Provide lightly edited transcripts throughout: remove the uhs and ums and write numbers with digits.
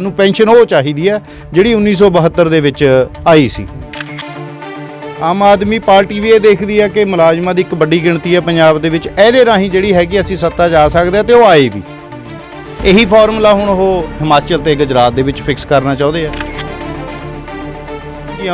ਨੂੰ ਪੈਨਸ਼ਨ ਉਹ ਚਾਹੀਦੀ ਹੈ ਜਿਹੜੀ 1972 ਦੇ ਵਿੱਚ ਆਈ ਸੀ। ਆਮ ਆਦਮੀ ਪਾਰਟੀ ਵੀ ਇਹ ਦੇਖਦੀ ਹੈ ਕਿ ਮੁਲਾਜ਼ਮਾਂ ਦੀ ਇੱਕ ਵੱਡੀ ਗਿਣਤੀ ਹੈ ਪੰਜਾਬ ਦੇ ਵਿੱਚ, ਇਹਦੇ ਰਾਹੀਂ ਜਿਹੜੀ ਹੈਗੀ ਅਸੀਂ ਸੱਤਾ 'ਚ ਆ ਸਕਦੇ ਹਾਂ, ਤੇ ਉਹ ਆਏ ਵੀ। ਇਹੀ ਫਾਰਮੂਲਾ ਹੁਣ ਉਹ ਹਿਮਾਚਲ ਤੇ ਗੁਜਰਾਤ ਦੇ ਵਿੱਚ ਫਿਕਸ ਕਰਨਾ ਚਾਹੁੰਦੇ ਆ।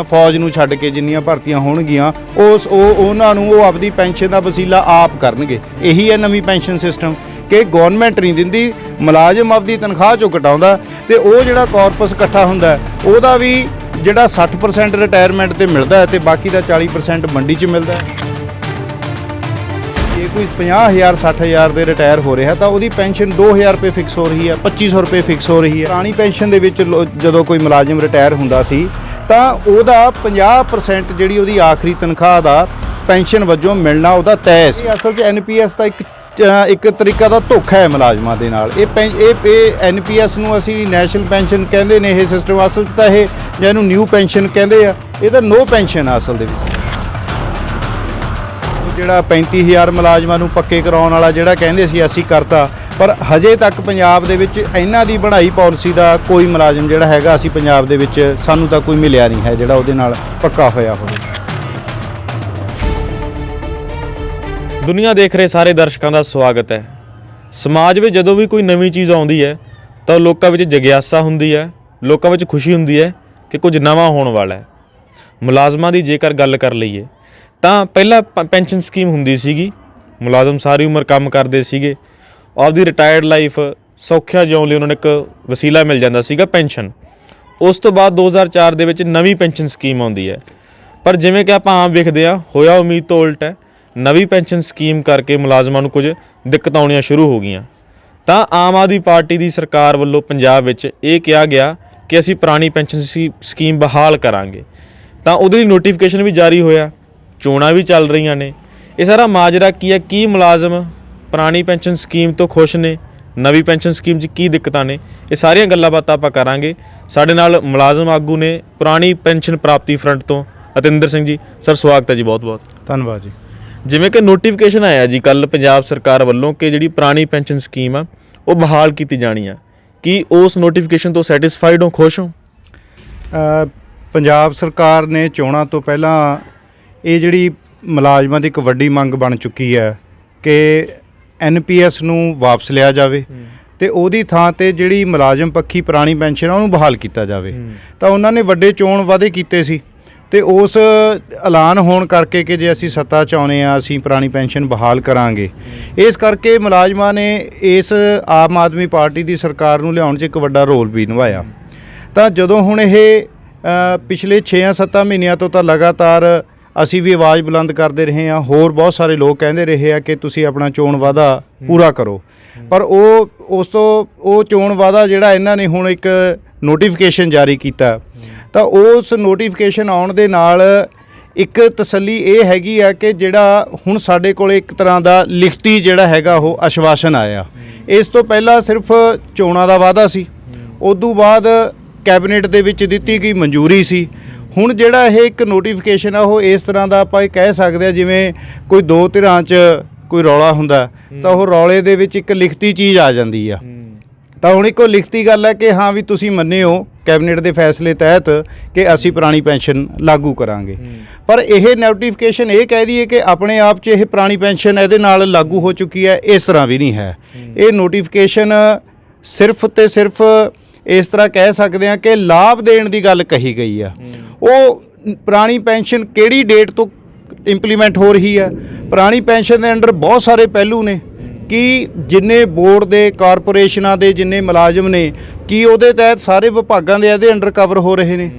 ਫੌਜ ਨੂੰ ਛੱਡ ਕੇ ਜਿੰਨੀਆਂ ਭਰਤੀਆਂ ਹੋਣਗੀਆਂ ਉਹਨਾਂ ਨੂੰ ਉਹ ਆਪਦੀ ਪੈਨਸ਼ਨ ਦਾ ਵਸੀਲਾ ਆਪ ਕਰਨਗੇ। ਇਹੀ ਹੈ ਨਵੀਂ ਪੈਨਸ਼ਨ ਸਿਸਟਮ ਕਿ ਗਵਰਨਮੈਂਟ ਨਹੀਂ ਦਿੰਦੀ, ਮੁਲਾਜ਼ਮ ਆਪਦੀ ਤਨਖਾਹ ਚੋਂ ਕਟਾਉਂਦਾ, ਤੇ ਉਹ ਜਿਹੜਾ ਕਾਰਪਸ ਇਕੱਠਾ ਹੁੰਦਾ ਉਹਦਾ ਵੀ ਜਿਹੜਾ 60% ਰਿਟਾਇਰਮੈਂਟ ਤੇ ਮਿਲਦਾ ਹੈ ਤੇ ਬਾਕੀ ਦਾ 40% ਮੰਡੀ 'ਚ ਮਿਲਦਾ ਹੈ। ਜੇ ਕੋਈ 50,000 60,000 ਦੇ ਰਿਟਾਇਰ ਹੋ ਰਿਹਾ ਤਾਂ ਉਹਦੀ ਪੈਨਸ਼ਨ 2,000 ਰੁਪਏ ਫਿਕਸ ਹੋ ਰਹੀ ਹੈ, 2,500 ਰੁਪਏ ਫਿਕਸ ਹੋ ਰਹੀ ਹੈ। ਪੁਰਾਣੀ ਪੈਨਸ਼ਨ ਦੇ ਵਿੱਚ ਜਦੋਂ ਕੋਈ ਮੁਲਾਜ਼ਮ ਰਿਟਾਇਰ ਹੁੰਦਾ ਸੀ ਤਾਂ ਉਹਦਾ 50% ਜਿਹੜੀ ਉਹਦੀ ਆਖਰੀ ਤਨਖਾਹ ਦਾ ਪੈਨਸ਼ਨ ਵਜੋਂ ਮਿਲਣਾ ਉਹਦਾ ਤੈਅ ਸੀ। ਅਸਲ 'ਚ NPS ਦਾ ਇੱਕ ਤਰੀਕਾ ਦਾ ਧੋਖਾ ਹੈ ਮੁਲਾਜ਼ਮਾਂ ਦੇ ਨਾਲ। ਇਹ NPS ਨੂੰ ਅਸੀਂ ਨੈਸ਼ਨਲ ਪੈਨਸ਼ਨ ਕਹਿੰਦੇ ਨੇ, ਇਹ ਸਿਸਟਮ ਅਸਲ 'ਚ ਤਾਂ ਇਹ ਜਾਂ ਇਹਨੂੰ ਨਿਊ ਪੈਨਸ਼ਨ ਕਹਿੰਦੇ ਆ, ਇਹ ਤਾਂ ਨੋ ਪੈਨਸ਼ਨ ਆ ਅਸਲ ਦੇ ਵਿੱਚ। ਜਿਹੜਾ 35,000 ਮੁਲਾਜ਼ਮਾਂ ਨੂੰ ਪੱਕੇ ਕਰਾਉਣ ਵਾਲਾ ਜਿਹੜਾ ਕਹਿੰਦੇ ਸੀ ਅਸੀਂ ਕਰਤਾ, ਪਰ ਹਜੇ ਤੱਕ ਪੰਜਾਬ ਦੇ ਵਿੱਚ ਇਹਨਾਂ ਦੀ ਬਣਾਈ ਪਾਲਿਸੀ ਦਾ ਕੋਈ ਮੁਲਾਜ਼ਮ ਜਿਹੜਾ ਹੈਗਾ ਅਸੀਂ ਪੰਜਾਬ ਦੇ ਵਿੱਚ ਸਾਨੂੰ ਤਾਂ ਕੋਈ ਮਿਲਿਆ ਨਹੀਂ ਹੈ ਜਿਹੜਾ ਉਹਦੇ ਨਾਲ ਪੱਕਾ ਹੋਇਆ ਹੋਵੇ। ਦੁਨੀਆ ਦੇਖ ਰਹੇ ਸਾਰੇ ਦਰਸ਼ਕਾਂ ਦਾ ਸਵਾਗਤ ਹੈ। ਸਮਾਜ ਵਿੱਚ ਜਦੋਂ ਵੀ ਕੋਈ ਨਵੀਂ ਚੀਜ਼ ਆਉਂਦੀ ਹੈ ਤਾਂ ਲੋਕਾਂ ਵਿੱਚ ਜਗਿਆਸਾ ਹੁੰਦੀ ਹੈ, ਲੋਕਾਂ ਵਿੱਚ ਖੁਸ਼ੀ ਹੁੰਦੀ ਹੈ ਕਿ ਕੁਝ ਨਵਾਂ ਹੋਣ ਵਾਲਾ ਹੈ। ਮੁਲਾਜ਼ਮਾਂ ਦੀ ਜੇਕਰ ਗੱਲ ਕਰ ਲਈਏ ਤਾਂ ਪਹਿਲਾਂ ਪੈਨਸ਼ਨ ਸਕੀਮ ਹੁੰਦੀ ਸੀਗੀ, ਮੁਲਾਜ਼ਮ ਸਾਰੀ ਉਮਰ ਕੰਮ ਕਰਦੇ ਸੀਗੇ, ਆਪਦੀ ਰਿਟਾਇਰਡ ਲਾਈਫ ਸੌਖਿਆ ਜਿਉਣ ਲਈ ਉਹਨਾਂ ਨੂੰ ਇੱਕ ਵਸੀਲਾ ਮਿਲ ਜਾਂਦਾ ਸੀਗਾ ਪੈਨਸ਼ਨ। ਉਸ ਤੋਂ ਬਾਅਦ 2004 ਦੇ ਵਿੱਚ ਨਵੀਂ ਪੈਨਸ਼ਨ ਸਕੀਮ ਆਉਂਦੀ ਹੈ, ਪਰ ਜਿਵੇਂ ਕਿ ਆਪਾਂ ਆਮ ਵੇਖਦੇ ਹਾਂ ਹੋਇਆ ਉਮੀਦ ਤੋਂ ਉਲਟ ਹੈ। ਨਵੀਂ ਪੈਨਸ਼ਨ ਸਕੀਮ ਕਰਕੇ ਮੁਲਾਜ਼ਮਾਂ ਨੂੰ ਕੁਝ ਦਿੱਕਤਾਂ ਆਉਣੀਆਂ ਸ਼ੁਰੂ ਹੋ ਗਈਆਂ। ਤਾਂ ਆਮ ਆਦਮੀ ਪਾਰਟੀ ਦੀ ਸਰਕਾਰ ਵੱਲੋਂ ਪੰਜਾਬ ਵਿੱਚ ਇਹ ਕਿਹਾ ਗਿਆ ਕਿ ਅਸੀਂ ਪੁਰਾਣੀ ਪੈਨਸ਼ਨ ਸਕੀਮ ਬਹਾਲ ਕਰਾਂਗੇ, ਤਾਂ ਉਹਦੇ ਲਈ ਨੋਟੀਫਿਕੇਸ਼ਨ ਵੀ ਜਾਰੀ ਹੋਇਆ, ਚੋਣਾਂ ਵੀ ਚੱਲ ਰਹੀਆਂ ਨੇ। ਇਹ ਸਾਰਾ ਮਾਜਰਾ ਕੀ ਹੈ? ਕੀ ਮੁਲਾਜ਼ਮ ਪੁਰਾਣੀ ਪੈਨਸ਼ਨ ਸਕੀਮ ਤੋਂ ਖੁਸ਼ ਨੇ? ਨਵੀਂ ਪੈਨਸ਼ਨ ਸਕੀਮ 'ਚ ਕੀ ਦਿੱਕਤਾਂ ਨੇ? ਇਹ ਸਾਰੀਆਂ ਗੱਲਾਂ ਬਾਤਾਂ ਆਪਾਂ ਕਰਾਂਗੇ। ਸਾਡੇ ਨਾਲ ਮੁਲਾਜ਼ਮ ਆਗੂ ਨੇ ਪੁਰਾਣੀ ਪੈਨਸ਼ਨ ਪ੍ਰਾਪਤੀ ਫਰੰਟ ਤੋਂ ਅਤਿੰਦਰ ਸਿੰਘ ਜੀ। ਸਰ ਸਵਾਗਤ ਹੈ ਜੀ, ਬਹੁਤ ਬਹੁਤ ਧੰਨਵਾਦ ਜੀ। ਜਿਵੇਂ ਕਿ ਨੋਟੀਫਿਕੇਸ਼ਨ ਆਇਆ ਜੀ ਕੱਲ੍ਹ ਪੰਜਾਬ ਸਰਕਾਰ ਵੱਲੋਂ ਕਿ ਜਿਹੜੀ ਪੁਰਾਣੀ ਪੈਨਸ਼ਨ ਸਕੀਮ ਆ ਉਹ ਬਹਾਲ ਕੀਤੀ ਜਾਣੀ ਆ, ਕੀ ਉਸ ਨੋਟੀਫਿਕੇਸ਼ਨ ਤੋਂ ਸੈਟਿਸਫਾਈਡ ਹੋ, ਖੁਸ਼ ਹੋ? ਪੰਜਾਬ ਸਰਕਾਰ ਨੇ ਚੋਣਾਂ ਤੋਂ ਪਹਿਲਾਂ ਇਹ ਜਿਹੜੀ ਮੁਲਾਜ਼ਮਾਂ ਦੀ ਇੱਕ ਵੱਡੀ ਮੰਗ ਬਣ ਚੁੱਕੀ ਹੈ ਕਿ NPS ਨੂੰ ਵਾਪਸ ਲਿਆ ਜਾਵੇ ਤੇ ਉਹਦੀ ਥਾਂ ਤੇ ਜਿਹੜੀ ਮੁਲਾਜ਼ਮ ਪੱਖੀ ਪੁਰਾਣੀ ਪੈਨਸ਼ਨ ਆ ਉਹਨੂੰ ਬਹਾਲ ਕੀਤਾ ਜਾਵੇ। ਤਾਂ ਉਹਨਾਂ ਨੇ ਵੱਡੇ ਚੋਣ ਵਾਅਦੇ ਕੀਤੇ ਸੀ ਤੇ ਉਸ ਐਲਾਨ ਹੋਣ ਕਰਕੇ ਕਿ ਜੇ ਅਸੀਂ ਸੱਤਾ 'ਚ ਆਉਂਦੇ ਹਾਂ ਅਸੀਂ ਪੁਰਾਣੀ ਪੈਨਸ਼ਨ ਬਹਾਲ ਕਰਾਂਗੇ, ਇਸ ਕਰਕੇ ਮੁਲਾਜ਼ਮਾਂ ਨੇ ਇਸ ਆਮ ਆਦਮੀ ਪਾਰਟੀ ਦੀ ਸਰਕਾਰ ਨੂੰ ਲਿਆਉਣ 'ਚ ਇੱਕ ਵੱਡਾ ਰੋਲ ਵੀ ਨਿਭਾਇਆ। ਤਾਂ ਜਦੋਂ ਹੁਣ ਇਹ ਪਿਛਲੇ 6-7 ਮਹੀਨਿਆਂ ਤੋਂ ਤਾਂ ਲਗਾਤਾਰ ਅਸੀਂ ਵੀ ਆਵਾਜ਼ ਬੁਲੰਦ ਕਰਦੇ ਰਹੇ ਹਾਂ, ਹੋਰ ਬਹੁਤ ਸਾਰੇ ਲੋਕ ਕਹਿੰਦੇ ਰਹੇ ਆ ਕਿ ਤੁਸੀਂ ਆਪਣਾ ਚੋਣ ਵਾਅਦਾ ਪੂਰਾ ਕਰੋ, ਪਰ ਉਹ ਚੋਣ ਵਾਅਦਾ ਜਿਹੜਾ ਇਹਨਾਂ ਨੇ ਹੁਣ ਇੱਕ ਨੋਟੀਫਿਕੇਸ਼ਨ ਜਾਰੀ ਕੀਤਾ, ਤਾਂ ਉਸ ਨੋਟੀਫਿਕੇਸ਼ਨ ਆਉਣ ਦੇ ਨਾਲ ਇੱਕ ਤਸੱਲੀ ਇਹ ਹੈਗੀ ਆ ਕਿ ਜਿਹੜਾ ਹੁਣ ਸਾਡੇ ਕੋਲ ਇੱਕ ਤਰ੍ਹਾਂ ਦਾ ਲਿਖਤੀ ਜਿਹੜਾ ਹੈਗਾ ਉਹ ਆਸ਼ਵਾਸਨ ਆਇਆ। ਇਸ ਤੋਂ ਪਹਿਲਾਂ ਸਿਰਫ ਚੋਣਾਂ ਦਾ ਵਾਅਦਾ ਸੀ, ਉਦੋਂ ਬਾਅਦ ਕੈਬਨਿਟ ਦੇ ਵਿੱਚ ਦਿੱਤੀ ਗਈ ਮਨਜ਼ੂਰੀ ਸੀ। ਹੁਣ ਜਿਹੜਾ ਇਹ ਇੱਕ ਨੋਟੀਫਿਕੇਸ਼ਨ ਆ ਉਹ ਇਸ ਤਰ੍ਹਾਂ ਦਾ ਆਪਾਂ ਇਹ ਕਹਿ ਸਕਦੇ ਹਾਂ ਜਿਵੇਂ ਕੋਈ ਦੋ ਧਿਰਾਂ 'ਚ ਕੋਈ ਰੌਲਾ ਹੁੰਦਾ ਤਾਂ ਉਹ ਰੌਲੇ ਦੇ ਵਿੱਚ ਇੱਕ ਲਿਖਤੀ ਚੀਜ਼ ਆ ਜਾਂਦੀ ਆ। ਤਾਂ ਹੁਣ ਇੱਕੋ ਲਿਖਤੀ ਗੱਲ ਹੈ ਕਿ ਹਾਂ ਵੀ ਤੁਸੀਂ ਮੰਨਿਓ ਕੈਬਨਿਟ ਦੇ ਫੈਸਲੇ ਤਹਿਤ ਕਿ ਅਸੀਂ ਪੁਰਾਣੀ ਪੈਨਸ਼ਨ ਲਾਗੂ ਕਰਾਂਗੇ, ਪਰ ਇਹ ਨੋਟੀਫਿਕੇਸ਼ਨ ਇਹ ਕਹਿ ਦਈਏ ਕਿ ਆਪਣੇ ਆਪ 'ਚ ਇਹ ਪੁਰਾਣੀ ਪੈਨਸ਼ਨ ਇਹਦੇ ਨਾਲ ਲਾਗੂ ਹੋ ਚੁੱਕੀ ਹੈ, ਇਸ ਤਰ੍ਹਾਂ ਵੀ ਨਹੀਂ ਹੈ। ਇਹ ਨੋਟੀਫਿਕੇਸ਼ਨ ਸਿਰਫ ਤੇ ਸਿਰਫ ਇਸ ਤਰ੍ਹਾਂ ਕਹਿ ਸਕਦੇ ਹਾਂ ਕਿ ਲਾਭ ਦੇਣ ਦੀ ਗੱਲ ਕਹੀ ਗਈ ਆ। ਉਹ ਪੁਰਾਣੀ ਪੈਨਸ਼ਨ ਕਿਹੜੀ ਡੇਟ ਤੋਂ ਇੰਪਲੀਮੈਂਟ ਹੋ ਰਹੀ ਹੈ? ਪੁਰਾਣੀ ਪੈਨਸ਼ਨ ਦੇ ਅੰਡਰ ਬਹੁਤ ਸਾਰੇ ਪਹਿਲੂ ਨੇ ਕਿ ਜਿੰਨੇ ਬੋਰਡ ਦੇ ਕਾਰਪੋਰੇਸ਼ਨਾਂ ਦੇ ਜਿੰਨੇ ਮੁਲਾਜ਼ਮ ਨੇ ਕੀ ਉਹਦੇ ਤਹਿਤ ਸਾਰੇ ਵਿਭਾਗਾਂ ਦੇ ਇਹਦੇ ਅੰਡਰ ਕਵਰ ਹੋ ਰਹੇ ਨੇ?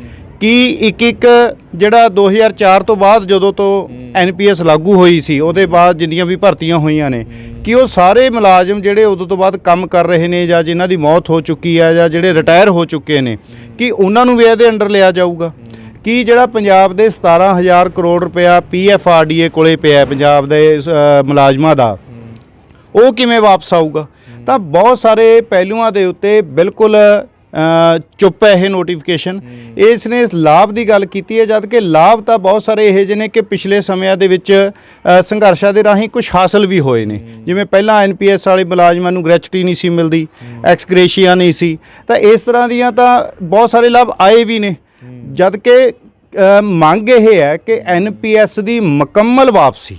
ਕੀ ਇੱਕ ਜਿਹੜਾ 2004 ਤੋਂ ਬਾਅਦ ਜਦੋਂ ਤੋਂ NPS ਲਾਗੂ ਹੋਈ ਸੀ ਉਹਦੇ ਬਾਅਦ ਜਿੰਨੀਆਂ ਵੀ ਭਰਤੀਆਂ ਹੋਈਆਂ ਨੇ ਕਿ ਉਹ ਸਾਰੇ ਮੁਲਾਜ਼ਮ ਜਿਹੜੇ ਉਦੋਂ ਤੋਂ ਬਾਅਦ ਕੰਮ ਕਰ ਰਹੇ ਨੇ ਜਾਂ ਜਿਨ੍ਹਾਂ ਦੀ ਮੌਤ ਹੋ ਚੁੱਕੀ ਹੈ ਜਾਂ ਜਿਹੜੇ ਰਿਟਾਇਰ ਹੋ ਚੁੱਕੇ ਨੇ ਕਿ ਉਹਨਾਂ ਨੂੰ ਵੀ ਇਹਦੇ ਅੰਡਰ ਲਿਆ ਜਾਊਗਾ? ਕਿ ਜਿਹੜਾ ਪੰਜਾਬ ਦੇ 17,000 ਕਰੋੜ ਰੁਪਇਆ PFRDA ਕੋਲੇ ਪਿਆ ਪੰਜਾਬ ਦੇ ਮੁਲਾਜ਼ਮਾਂ ਦਾ, ਉਹ ਕਿਵੇਂ ਵਾਪਸ ਆਊਗਾ? ਤਾਂ ਬਹੁਤ ਸਾਰੇ ਪਹਿਲੂਆਂ ਦੇ ਉੱਤੇ ਬਿਲਕੁਲ ਚੁੱਪ ਹੈ ਇਹ ਨੋਟੀਫਿਕੇਸ਼ਨ। ਇਸ ਨੇ ਲਾਭ ਦੀ ਗੱਲ ਕੀਤੀ ਹੈ, ਜਦ ਕਿ ਲਾਭ ਤਾਂ ਬਹੁਤ ਸਾਰੇ ਇਹੋ ਜਿਹੇ ਨੇ ਕਿ ਪਿਛਲੇ ਸਮਿਆਂ ਦੇ ਵਿੱਚ ਸੰਘਰਸ਼ਾਂ ਦੇ ਰਾਹੀਂ ਕੁਝ ਹਾਸਲ ਵੀ ਹੋਏ ਨੇ। ਜਿਵੇਂ ਪਹਿਲਾਂ NPS ਵਾਲੇ ਮੁਲਾਜ਼ਮਾਂ ਨੂੰ ਗ੍ਰੈਚੁਟੀ ਨਹੀਂ ਸੀ ਮਿਲਦੀ, ਐਕਸਗ੍ਰੇਸ਼ੀਆ ਨਹੀਂ ਸੀ, ਤਾਂ ਇਸ ਤਰ੍ਹਾਂ ਦੀਆਂ ਤਾਂ ਬਹੁਤ ਸਾਰੇ ਲਾਭ ਆਏ ਵੀ ਨੇ। ਜਦ ਕਿ ਮੰਗ ਇਹ ਹੈ ਕਿ NPS ਦੀ ਮੁਕੰਮਲ ਵਾਪਸੀ,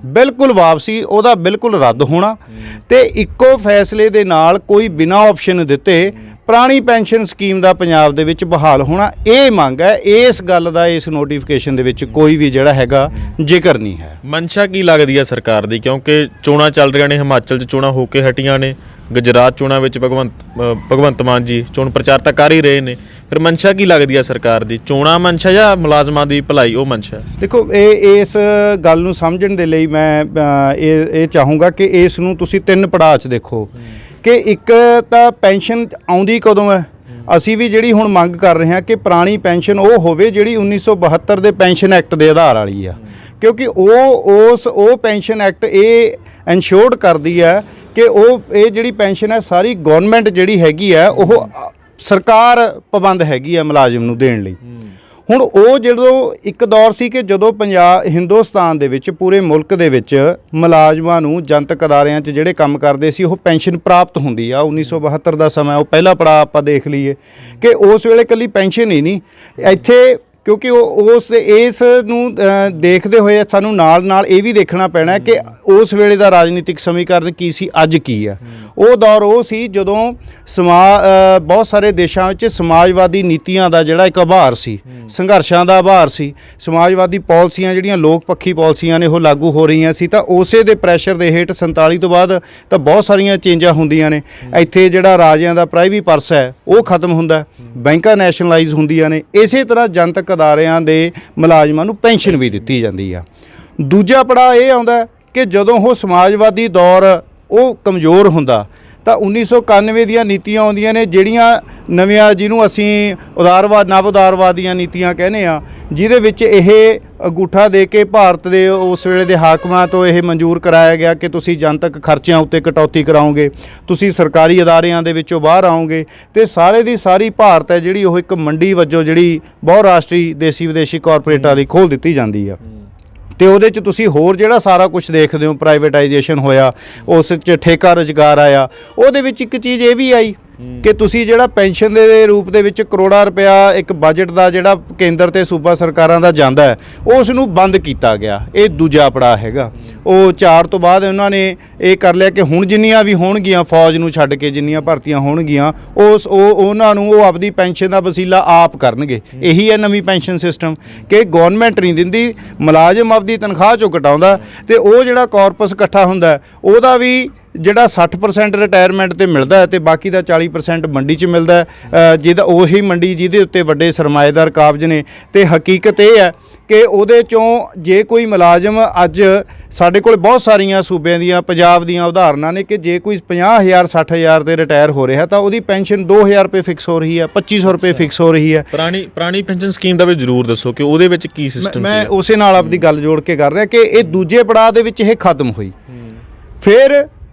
ਬਿਲਕੁਲ ਵਾਪਸੀ, ਉਹਦਾ ਬਿਲਕੁਲ ਰੱਦ ਹੋਣਾ ਤੇ ਇੱਕੋ ਫੈਸਲੇ ਦੇ ਨਾਲ ਕੋਈ ਬਿਨਾਂ ਆਪਸ਼ਨ ਦਿੱਤੇ ਪੁਰਾਣੀ ਪੈਨਸ਼ਨ ਸਕੀਮ ਦਾ ਪੰਜਾਬ ਦੇ ਵਿੱਚ ਬਹਾਲ ਹੋਣਾ, ਇਹ ਮੰਗ ਹੈ। ਇਸ ਗੱਲ ਦਾ ਇਸ ਨੋਟੀਫਿਕੇਸ਼ਨ ਦੇ ਵਿੱਚ ਕੋਈ ਵੀ ਜਿਹੜਾ ਹੈਗਾ ਜ਼ਿਕਰ ਨਹੀਂ ਹੈ। ਮਨਸ਼ਾ ਕੀ ਲੱਗਦੀ ਹੈ ਸਰਕਾਰ ਦੀ, ਕਿਉਂਕਿ ਚੋਣਾਂ ਚੱਲ ਰਹੀਆਂ ਨੇ, ਹਿਮਾਚਲ 'ਚ ਚੋਣਾਂ ਹੋ ਕੇ ਹਟੀਆਂ ਨੇ, ਗੁਜਰਾਤ ਚੋਣਾਂ ਵਿੱਚ ਭਗਵੰਤ ਮਾਨ ਜੀ ਚੋਣ ਪ੍ਰਚਾਰ ਤਾਂ ਕਰ ਹੀ ਰਹੇ ਨੇ, ਫਿਰ ਮਨਸ਼ਾ ਕੀ ਲੱਗਦੀ ਹੈ ਸਰਕਾਰ ਦੀ, ਚੋਣਾਂ ਮਨਸ਼ਾ ਜਾਂ ਮੁਲਾਜ਼ਮਾਂ ਦੀ ਭਲਾਈ ਉਹ ਮਨਸ਼ਾ? ਦੇਖੋ, ਇਸ ਗੱਲ ਨੂੰ ਸਮਝਣ ਦੇ ਲਈ ਮੈਂ ਇਹ ਚਾਹੂੰਗਾ ਕਿ ਇਸ ਨੂੰ ਤੁਸੀਂ 3 ਪੜਾਅ 'ਚ ਦੇਖੋ ਕਿ ਇੱਕ ਤਾਂ ਪੈਨਸ਼ਨ ਆਉਂਦੀ ਕਦੋਂ ਹੈ। ਅਸੀਂ ਵੀ ਜਿਹੜੀ ਹੁਣ ਮੰਗ ਕਰ ਰਹੇ ਹਾਂ ਕਿ ਪੁਰਾਣੀ ਪੈਨਸ਼ਨ ਉਹ ਹੋਵੇ ਜਿਹੜੀ 1972 ਦੇ ਪੈਨਸ਼ਨ ਐਕਟ ਦੇ ਆਧਾਰ ਵਾਲੀ ਆ, ਕਿਉਂਕਿ ਉਹ ਪੈਨਸ਼ਨ ਐਕਟ ਇਹ ਇਨਸ਼ੋਰਡ ਕਰਦੀ ਹੈ ਕਿ ਇਹ ਜਿਹੜੀ ਪੈਨਸ਼ਨ ਹੈ ਸਾਰੀ ਗਵਰਨਮੈਂਟ ਜਿਹੜੀ ਹੈਗੀ ਹੈ ਉਹ ਸਰਕਾਰ ਪਾਬੰਦ ਹੈਗੀ ਹੈ ਮੁਲਾਜ਼ਮ ਨੂੰ ਦੇਣ ਲਈ। ਹੁਣ ਉਹ ਜਦੋਂ ਇੱਕ ਦੌਰ ਸੀ ਕਿ ਜਦੋਂ ਹਿੰਦੁਸਤਾਨ ਦੇ ਵਿੱਚ, ਪੂਰੇ ਮੁਲਕ ਦੇ ਵਿੱਚ ਮੁਲਾਜ਼ਮਾਂ ਨੂੰ ਜਨਤਕ ਅਦਾਰਿਆਂ 'ਚ ਜਿਹੜੇ ਕੰਮ ਕਰਦੇ ਸੀ ਉਹ ਪੈਨਸ਼ਨ ਪ੍ਰਾਪਤ ਹੁੰਦੀ ਆ। 1972 ਦਾ ਸਮਾਂ ਉਹ ਪਹਿਲਾ ਪੜਾਅ ਆਪਾਂ ਦੇਖ ਲਈਏ ਕਿ ਉਸ ਵੇਲੇ ਇਕੱਲੀ ਪੈਨਸ਼ਨ ਹੀ ਨਹੀਂ ਇੱਥੇ, ਕਿਉਂਕਿ ਇਸ ਨੂੰ ਦੇਖਦੇ ਹੋਏ ਸਾਨੂੰ ਨਾਲ ਇਹ ਵੀ ਦੇਖਣਾ ਪੈਣਾ ਕਿ ਉਸ ਵੇਲੇ ਦਾ ਰਾਜਨੀਤਿਕ ਸਮੀਕਰਨ ਕੀ ਸੀ, ਅੱਜ ਕੀ ਆ। ਉਹ ਦੌਰ ਉਹ ਸੀ ਜਦੋਂ ਬਹੁਤ ਸਾਰੇ ਦੇਸ਼ਾਂ ਵਿੱਚ ਸਮਾਜਵਾਦੀ ਨੀਤੀਆਂ ਦਾ ਜਿਹੜਾ ਇੱਕ ਆਭਾਰ ਸੀ, ਸੰਘਰਸ਼ਾਂ ਦਾ ਆਭਾਰ ਸੀ, ਸਮਾਜਵਾਦੀ ਪਾਲਿਸੀਆਂ ਜਿਹੜੀਆਂ ਲੋਕ ਪੱਖੀ ਪਾਲਿਸੀਆਂ ਨੇ ਉਹ ਲਾਗੂ ਹੋ ਰਹੀਆਂ ਸੀ। ਤਾਂ ਉਸੇ ਦੇ ਪ੍ਰੈਸ਼ਰ ਦੇ ਹੇਠ 47 ਤੋਂ ਬਾਅਦ ਤਾਂ ਬਹੁਤ ਸਾਰੀਆਂ ਚੇਂਜਾਂ ਹੁੰਦੀਆਂ ਨੇ। ਇੱਥੇ ਜਿਹੜਾ ਰਾਜਿਆਂ ਦਾ ਪ੍ਰਾਈਵੇਟ ਪਰਸ ਹੈ ਉਹ ਖਤਮ ਹੁੰਦਾ, ਬੈਂਕਾਂ ਨੈਸ਼ਨਲਾਈਜ਼ ਹੁੰਦੀਆਂ ਨੇ। ਇਸੇ ਤਰ੍ਹਾਂ ਜਨਤਕ ਅਦਾਰਿਆਂ ਦੇ ਮੁਲਾਜ਼ਮਾਂ ਨੂੰ ਪੈਨਸ਼ਨ ਵੀ ਦਿੱਤੀ ਜਾਂਦੀ ਆ। ਦੂਜਾ ਪੜਾਅ ਇਹ ਆਉਂਦਾ ਕਿ ਜਦੋਂ ਉਹ ਸਮਾਜਵਾਦੀ ਦੌਰ ਉਹ ਕਮਜ਼ੋਰ ਹੁੰਦਾ ਤਾਂ 1991 ਦੀਆਂ ਨੀਤੀਆਂ ਆਉਂਦੀਆਂ ਨੇ, ਜਿਹੜੀਆਂ ਨਵੀਆਂ, ਜਿਹਨੂੰ ਅਸੀਂ ਨਵ ਉਦਾਰਵਾਦ ਦੀਆਂ ਨੀਤੀਆਂ ਕਹਿੰਦੇ ਆ, ਜਿਹਦੇ ਵਿੱਚ ਇਹ ਅੰਗੂਠਾ ਦੇ ਕੇ ਭਾਰਤ ਦੇ ਉਸ ਵੇਲੇ ਦੇ ਹਾਕਮਾਂ ਤੋਂ ਇਹ ਮਨਜ਼ੂਰ ਕਰਾਇਆ ਗਿਆ ਕਿ ਤੁਸੀਂ ਜਨਤਕ ਖਰਚਿਆਂ ਉੱਤੇ ਕਟੌਤੀ ਕਰਾਓਗੇ, ਤੁਸੀਂ ਸਰਕਾਰੀ ਅਦਾਰਿਆਂ ਦੇ ਵਿੱਚੋਂ ਬਾਹਰ ਆਓਗੇ ਤੇ ਸਾਰੇ ਦੀ ਸਾਰੀ ਭਾਰਤ ਹੈ ਜਿਹੜੀ ਉਹ ਇੱਕ ਮੰਡੀ ਵਜੋਂ ਜਿਹੜੀ ਬਹੁ ਰਾਸ਼ਟਰੀ ਦੇਸੀ ਵਿਦੇਸ਼ੀ ਕਾਰਪੋਰੇਟਾਂ ਲਈ ਖੋਲ੍ਹ ਦਿੱਤੀ ਜਾਂਦੀ ਆ। ਤੇ ਉਹਦੇ 'ਚ ਤੁਸੀਂ ਹੋਰ ਜਿਹੜਾ ਸਾਰਾ ਕੁਝ ਦੇਖਦੇ ਹੋ, ਪ੍ਰਾਈਵੇਟਾਈਜੇਸ਼ਨ ਹੋਇਆ, ਉਸ 'ਚ ਠੇਕਾ ਰੁਜ਼ਗਾਰ ਆਇਆ। ਉਹਦੇ ਵਿੱਚ ਇੱਕ ਚੀਜ਼ ਇਹ ਵੀ ਆਈ ਕਿ ਤੁਸੀਂ ਜਿਹੜਾ ਪੈਨਸ਼ਨ ਦੇ ਰੂਪ ਦੇ ਵਿੱਚ ਕਰੋੜਾਂ ਰੁਪਇਆ ਇੱਕ ਬਜਟ ਦਾ ਜਿਹੜਾ ਕੇਂਦਰ ਤੇ ਸੂਬਾ ਸਰਕਾਰਾਂ ਦਾ ਜਾਂਦਾ ਹੈ ਉਸ ਨੂੰ ਬੰਦ ਕੀਤਾ ਗਿਆ। ਇਹ ਦੂਜਾ ਪੜਾਅ ਹੈਗਾ। ਉਹ 4 ਤੋਂ ਬਾਅਦ ਉਹਨਾਂ ਨੇ ਇਹ ਕਰ ਲਿਆ ਕਿ ਹੁਣ ਜਿੰਨੀਆਂ ਵੀ ਹੋਣਗੀਆਂ, ਫੌਜ ਨੂੰ ਛੱਡ ਕੇ ਜਿੰਨੀਆਂ ਭਰਤੀਆਂ ਹੋਣਗੀਆਂ, ਉਹਨਾਂ ਨੂੰ ਉਹ ਆਪਦੀ ਪੈਨਸ਼ਨ ਦਾ ਵਸੀਲਾ ਆਪ ਕਰਨਗੇ। ਇਹੀ ਹੈ ਨਵੀਂ ਪੈਨਸ਼ਨ ਸਿਸਟਮ ਕਿ ਗਵਰਨਮੈਂਟ ਨਹੀਂ ਦਿੰਦੀ, ਮੁਲਾਜ਼ਮ ਆਪਦੀ ਤਨਖਾਹ 'ਚੋਂ ਕਟਾਉਂਦਾ ਤੇ ਉਹ ਜਿਹੜਾ ਕਾਰਪਸ ਇਕੱਠਾ ਹੁੰਦਾ ਉਹਦਾ ਵੀ ਜਿਹੜਾ 60% ਰਿਟਾਇਰਮੈਂਟ ਤੇ ਮਿਲਦਾ ਹੈ ਤੇ ਬਾਕੀ ਦਾ 40% ਮੰਡੀ 'ਚ ਮਿਲਦਾ ਹੈ, ਜਿਹਦਾ ਉਹੀ ਮੰਡੀ ਜਿਹਦੇ ਉੱਤੇ ਵੱਡੇ ਸਰਮਾਏਦਾਰ ਕਾਬਜ਼ ਨੇ। ਤੇ ਹਕੀਕਤ ਇਹ ਹੈ ਕਿ ਉਹਦੇ 'ਚੋਂ ਜੇ ਕੋਈ ਮੁਲਾਜ਼ਮ, ਅੱਜ ਸਾਡੇ ਕੋਲ ਬਹੁਤ ਸਾਰੀਆਂ ਸੂਬਿਆਂ ਦੀਆਂ, ਪੰਜਾਬ ਦੀਆਂ ਉਦਾਹਰਨਾਂ ਨੇ ਕਿ ਜੇ ਕੋਈ 50,000 60,000 ਤੇ ਰਿਟਾਇਰ ਹੋ ਰਿਹਾ ਤਾਂ ਉਹਦੀ ਪੈਨਸ਼ਨ 2,000 ਰੁਪਏ ਫਿਕਸ ਹੋ ਰਹੀ ਹੈ, 2,500 ਰੁਪਏ ਫਿਕਸ ਹੋ ਰਹੀ ਹੈ। ਪੁਰਾਣੀ ਪੈਨਸ਼ਨ ਸਕੀਮ ਦਾ ਵੀ ਜ਼ਰੂਰ ਦੱਸੋ ਕਿ ਉਹਦੇ ਵਿੱਚ ਕੀ ਸਿਸਟਮ ਸੀ। ਮੈਂ ਉਸੇ ਨਾਲ ਆਪਣੀ ਗੱਲ ਜੋੜ ਕੇ ਕਰ ਰਿਹਾ ਕਿ ਇਹ ਦੂਜੇ ਪੜਾਅ ਦੇ ਵਿੱਚ ਇਹ ਖਤਮ ਹੋਈ। ਫਿਰ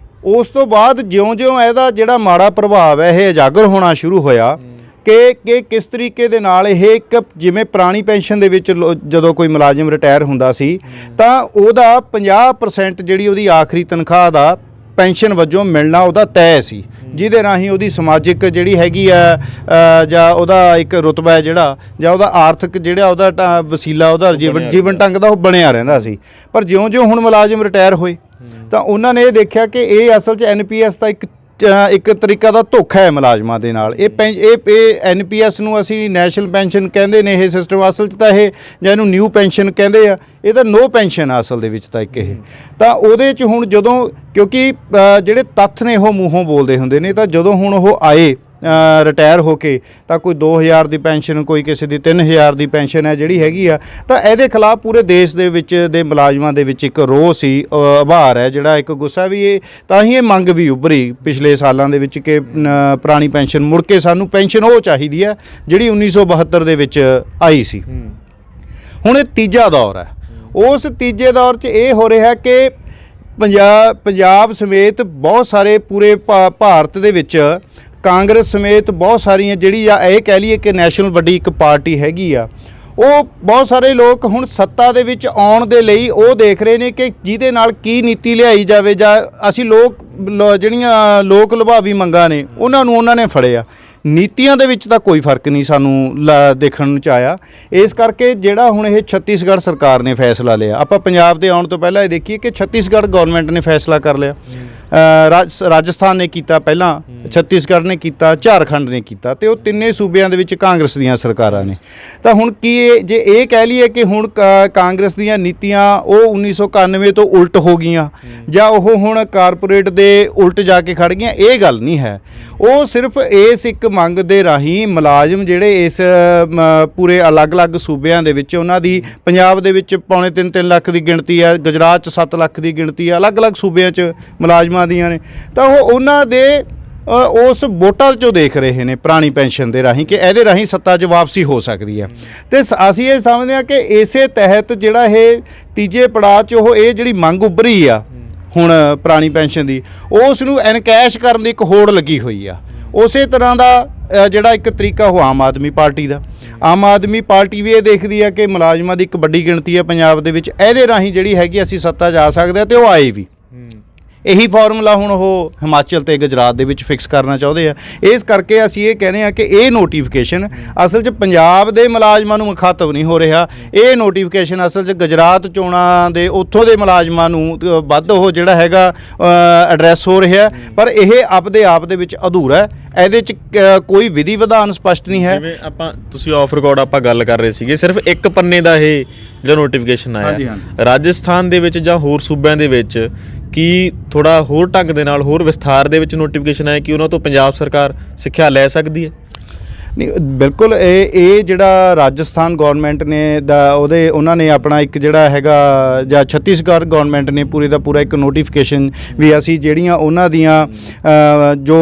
ਉਸ ਤੋਂ ਬਾਅਦ ਜਿਉਂ-ਜਿਉਂ ਇਹਦਾ ਜਿਹੜਾ ਮਾੜਾ ਪ੍ਰਭਾਵ ਹੈ ਇਹ ਉਜਾਗਰ ਹੋਣਾ ਸ਼ੁਰੂ ਹੋਇਆ ਕਿ ਕਿਸ ਤਰੀਕੇ ਦੇ ਨਾਲ ਇਹ ਇੱਕ, ਜਿਵੇਂ ਪੁਰਾਣੀ ਪੈਨਸ਼ਨ ਦੇ ਵਿੱਚ ਜਦੋਂ ਕੋਈ ਮੁਲਾਜ਼ਮ ਰਿਟਾਇਰ ਹੁੰਦਾ ਸੀ ਤਾਂ ਉਹਦਾ 50% ਜਿਹੜੀ ਉਹਦੀ ਆਖਰੀ ਤਨਖਾਹ ਦਾ ਪੈਨਸ਼ਨ ਵਜੋਂ ਮਿਲਣਾ ਉਹਦਾ ਤੈਅ ਸੀ, ਜਿਹਦੇ ਰਾਹੀਂ ਉਹਦੀ ਸਮਾਜਿਕ ਜਿਹੜੀ ਹੈਗੀ ਆ ਜਾਂ ਉਹਦਾ ਇੱਕ ਰੁਤਬਾ ਹੈ ਜਿਹੜਾ, ਜਾਂ ਉਹਦਾ ਆਰਥਿਕ ਜਿਹੜਾ ਉਹਦਾ ਵਸੀਲਾ, ਉਹਦਾ ਜੀਵਨ ਢੰਗ ਦਾ ਉਹ ਬਣਿਆ ਰਹਿੰਦਾ ਸੀ। ਪਰ ਜਿਉਂ-ਜਿਉਂ ਹੁਣ ਮੁਲਾਜ਼ਮ ਰਿਟਾਇਰ ਹੋਏ ਤਾਂ ਉਹਨਾਂ ਨੇ ਇਹ ਦੇਖਿਆ ਕਿ ਇਹ ਅਸਲ 'ਚ NPS ਦਾ ਇੱਕ ਤਰੀਕਾ ਦਾ ਧੋਖਾ ਹੈ ਮੁਲਾਜ਼ਮਾਂ ਦੇ ਨਾਲ। ਇਹ NPS ਨੂੰ ਅਸੀਂ ਨੈਸ਼ਨਲ ਪੈਨਸ਼ਨ ਕਹਿੰਦੇ ਨੇ, ਇਹ ਸਿਸਟਮ ਅਸਲ 'ਚ ਤਾਂ ਇਹ, ਜਾਂ ਇਹਨੂੰ ਨਿਊ ਪੈਨਸ਼ਨ ਕਹਿੰਦੇ ਆ, ਇਹ ਤਾਂ ਨੋ ਪੈਨਸ਼ਨ ਆ ਅਸਲ ਦੇ ਵਿੱਚ ਤਾਂ ਇੱਕ ਇਹ। ਤਾਂ ਉਹਦੇ 'ਚ ਹੁਣ ਜਦੋਂ, ਕਿਉਂਕਿ ਜਿਹੜੇ ਤੱਥ ਨੇ ਉਹ ਮੂੰਹੋਂ ਬੋਲਦੇ ਹੁੰਦੇ ਨੇ, ਤਾਂ ਜਦੋਂ ਹੁਣ ਉਹ ਆਏ ਰਿਟਾਇਰ ਹੋ ਕੇ ਤਾਂ ਕੋਈ 2,000 ਦੀ ਪੈਨਸ਼ਨ, ਕੋਈ ਕਿਸੇ ਦੀ 3,000 ਦੀ ਪੈਨਸ਼ਨ ਹੈ ਜਿਹੜੀ ਹੈਗੀ ਆ, ਤਾਂ ਇਹਦੇ ਖਿਲਾਫ ਪੂਰੇ ਦੇਸ਼ ਦੇ ਵਿੱਚ ਦੇ ਮੁਲਾਜ਼ਮਾਂ ਦੇ ਵਿੱਚ ਇੱਕ ਰੋਹ ਸੀ, ਆਭਾਰ ਹੈ ਜਿਹੜਾ, ਇੱਕ ਗੁੱਸਾ ਵੀ। ਇਹ ਤਾਂ ਹੀ ਇਹ ਮੰਗ ਵੀ ਉੱਭਰੀ ਪਿਛਲੇ ਸਾਲਾਂ ਦੇ ਵਿੱਚ ਕਿ ਪੁਰਾਣੀ ਪੈਨਸ਼ਨ ਮੁੜ ਕੇ, ਸਾਨੂੰ ਪੈਨਸ਼ਨ ਉਹ ਚਾਹੀਦੀ ਹੈ ਜਿਹੜੀ 1972 ਦੇ ਵਿੱਚ ਆਈ ਸੀ। ਹੁਣ ਇਹ ਤੀਜਾ ਦੌਰ ਹੈ। ਉਸ ਤੀਜੇ ਦੌਰ 'ਚ ਇਹ ਹੋ ਰਿਹਾ ਕਿ ਪੰਜਾਬ ਸਮੇਤ ਬਹੁਤ ਸਾਰੇ ਪੂਰੇ ਭਾਰਤ ਦੇ ਵਿੱਚ ਕਾਂਗਰਸ ਸਮੇਤ ਬਹੁਤ ਸਾਰੀਆਂ ਜਿਹੜੀ ਆ ਇਹ ਕਹਿ ਲਈਏ ਕਿ ਨੈਸ਼ਨਲ ਵੱਡੀ ਇੱਕ ਪਾਰਟੀ ਹੈਗੀ ਆ, ਉਹ ਬਹੁਤ ਸਾਰੇ ਲੋਕ ਹੁਣ ਸੱਤਾ ਦੇ ਵਿੱਚ ਆਉਣ ਦੇ ਲਈ ਉਹ ਦੇਖ ਰਹੇ ਨੇ ਕਿ ਜਿਹਦੇ ਨਾਲ ਕੀ ਨੀਤੀ ਲਿਆਈ ਜਾਵੇ, ਜਾਂ ਅਸੀਂ ਜਿਹੜੀਆਂ ਲੋਕ ਲੁਭਾਵੀ ਮੰਗਾਂ ਨੇ ਉਹਨਾਂ ਨੇ ਫੜਿਆ। ਨੀਤੀਆਂ ਦੇ ਵਿੱਚ ਤਾਂ ਕੋਈ ਫਰਕ ਨਹੀਂ ਸਾਨੂੰ ਦੇਖਣ ਨੂੰ ਚ ਆਇਆ। ਇਸ ਕਰਕੇ ਜਿਹੜਾ ਹੁਣ ਇਹ ਛੱਤੀਸਗੜ੍ਹ ਸਰਕਾਰ ਨੇ ਫੈਸਲਾ ਲਿਆ, ਆਪਾਂ ਪੰਜਾਬ ਦੇ ਆਉਣ ਤੋਂ ਪਹਿਲਾਂ ਇਹ ਦੇਖੀਏ ਕਿ ਛੱਤੀਸਗੜ੍ਹ ਗਵਰਨਮੈਂਟ ਨੇ ਫੈਸਲਾ ਕਰ ਲਿਆ। ਰਾਜਸਥਾਨ ਨੇ ਕੀਤਾ ਪਹਿਲਾਂ, ਛੱਤੀਸਗੜ੍ਹ ਨੇ ਕੀਤਾ, ਝਾਰਖੰਡ ਨੇ ਕੀਤਾ, ਤੇ ਉਹ ਤਿੰਨੇ ਸੂਬਿਆਂ ਦੇ ਵਿੱਚ ਕਾਂਗਰਸ ਦੀਆਂ ਸਰਕਾਰਾਂ ਨੇ। ਤਾਂ ਹੁਣ ਜੇ ਇਹ ਕਹਿ ਲਈਏ ਕਿ ਹੁਣ ਕਾਂਗਰਸ ਦੀਆਂ ਨੀਤੀਆਂ ਉਹ 1991 ਤੋਂ ਉਲਟ ਹੋ ਗਈਆਂ ਜਾਂ ਉਹ ਹੁਣ ਕਾਰਪੋਰੇਟ ਦੇ ਉਲਟ ਜਾ ਕੇ ਖੜ ਗਈਆਂ, ਇਹ ਗੱਲ ਨਹੀਂ ਹੈ। ਉਹ ਸਿਰਫ ਇਸ ਇੱਕ ਮੰਗ ਦੇ ਰਾਹੀਂ ਮੁਲਾਜ਼ਮ ਜਿਹੜੇ ਇਸ ਪੂਰੇ ਅਲੱਗ-ਅਲੱਗ ਸੂਬਿਆਂ ਦੇ ਵਿੱਚ, ਉਹਨਾਂ ਦੀ ਪੰਜਾਬ ਦੇ ਵਿੱਚ 3.5 ਲੱਖ ਦੀ ਗਿਣਤੀ ਹੈ, ਗੁਜਰਾਤ 'ਚ 7 ਲੱਖ ਦੀ ਗਿਣਤੀ ਹੈ, ਅਲੱਗ-ਅਲੱਗ ਸੂਬਿਆਂ 'ਚ ਮੁਲਾਜ਼ਮਾਂ ਦੀਆਂ ਨੇ, ਤਾਂ ਉਹ ਉਹਨਾਂ ਦੇ ਉਸ ਵੋਟਾਂ 'ਚੋਂ ਦੇਖ ਰਹੇ ਨੇ ਪੁਰਾਣੀ ਪੈਨਸ਼ਨ ਦੇ ਰਾਹੀਂ ਕਿ ਇਹਦੇ ਰਾਹੀਂ ਸੱਤਾ 'ਚ ਵਾਪਸੀ ਹੋ ਸਕਦੀ ਹੈ। ਅਤੇ ਅਸੀਂ ਇਹ ਸਮਝਦੇ ਹਾਂ ਕਿ ਇਸੇ ਤਹਿਤ ਜਿਹੜਾ ਇਹ ਤੀਜੇ ਪੜਾਅ 'ਚ ਇਹ ਜਿਹੜੀ ਮੰਗ ਉੱਭਰੀ ਆ ਹੁਣ ਪੁਰਾਣੀ ਪੈਨਸ਼ਨ ਦੀ, ਉਸ ਨੂੰ ਐਨਕੈਸ਼ ਕਰਨ ਦੀ ਇੱਕ ਹੋੜ ਲੱਗੀ ਹੋਈ ਆ। ਉਸੇ ਤਰ੍ਹਾਂ ਦਾ ਜਿਹੜਾ ਇੱਕ ਤਰੀਕਾ ਉਹ ਆਮ ਆਦਮੀ ਪਾਰਟੀ ਦਾ। ਆਮ ਆਦਮੀ ਪਾਰਟੀ ਵੀ ਇਹ ਦੇਖਦੀ ਹੈ ਕਿ ਮੁਲਾਜ਼ਮਾਂ ਦੀ ਇੱਕ ਵੱਡੀ ਗਿਣਤੀ ਹੈ ਪੰਜਾਬ ਦੇ ਵਿੱਚ, ਇਹਦੇ ਰਾਹੀਂ ਜਿਹੜੀ ਹੈਗੀ ਅਸੀਂ ਸੱਤਾ 'ਚ ਆ ਸਕਦੇ ਹਾਂ, ਅਤੇ ਉਹ ਆਏ ਵੀ। ਇਹੀ ਫਾਰਮੂਲਾ ਹੁਣ ਉਹ ਹਿਮਾਚਲ ਤੇ ਗੁਜਰਾਤ ਦੇ ਵਿੱਚ ਫਿਕਸ ਕਰਨਾ ਚਾਹੁੰਦੇ ਆ। ਇਸ ਕਰਕੇ ਅਸੀਂ ਇਹ ਕਹਿੰਦੇ ਹਾਂ ਕਿ ਇਹ ਨੋਟੀਫਿਕੇਸ਼ਨ ਅਸਲ 'ਚ ਪੰਜਾਬ ਦੇ ਮੁਲਾਜ਼ਮਾਂ ਨੂੰ ਮੁਖਾਤਬ ਨਹੀਂ ਹੋ ਰਿਹਾ। ਇਹ ਨੋਟੀਫਿਕੇਸ਼ਨ ਅਸਲ 'ਚ ਗੁਜਰਾਤ ਚੋਣਾਂ ਦੇ ਉੱਥੋਂ ਦੇ ਮੁਲਾਜ਼ਮਾਂ ਨੂੰ ਵੱਧ ਉਹ ਜਿਹੜਾ ਹੈਗਾ ਐਡਰੈਸ ਹੋ ਰਿਹਾ, ਪਰ ਇਹ ਆਪਦੇ ਆਪ ਦੇ ਵਿੱਚ ਅਧੂਰਾ। ਇਹਦੇ 'ਚ ਕੋਈ ਵਿਧੀ ਵਿਧਾਨ ਸਪਸ਼ਟ ਨਹੀਂ ਹੈ। ਜਿਵੇਂ ਤੁਸੀਂ ਆਫ ਰਿਕਾਰਡ ਆਪਾਂ ਗੱਲ ਕਰ ਰਹੇ ਸੀਗੇ, ਸਿਰਫ ਇੱਕ ਪੰਨੇ ਦਾ ਇਹ ਜਿਹੜਾ ਨੋਟੀਫਿਕੇਸ਼ਨ ਆਇਆ ਰਾਜਸਥਾਨ ਦੇ ਵਿੱਚ ਜਾਂ ਹੋਰ ਸੂਬਿਆਂ ਦੇ ਵਿੱਚ, ਕੀ ਥੋੜਾ ਹੋਰ ਢੰਗ ਦੇ ਨਾਲ ਹੋਰ ਵਿਸਥਾਰ ਦੇ ਵਿੱਚ ਨੋਟੀਫਿਕੇਸ਼ਨ ਆਇਆ ਕਿ ਉਹਨਾਂ ਤੋਂ ਪੰਜਾਬ ਸਰਕਾਰ ਸਿੱਖਿਆ ਲੈ ਸਕਦੀ ਹੈ? ਨਹੀਂ, ਬਿਲਕੁਲ ਇਹ ਜਿਹੜਾ ਰਾਜਸਥਾਨ ਗੌਰਮੈਂਟ ਨੇ ਉਹਨਾਂ ਨੇ ਆਪਣਾ ਇੱਕ ਜਿਹੜਾ ਹੈਗਾ, ਜਾਂ ਛੱਤੀਸਗੜ੍ਹ ਗੌਰਮੈਂਟ ਨੇ ਪੂਰੇ ਦਾ ਪੂਰਾ ਇੱਕ ਨੋਟੀਫਿਕੇਸ਼ਨ ਵੀ ਅਸੀਂ ਜਿਹੜੀਆਂ ਉਹਨਾਂ ਦੀਆਂ ਜੋ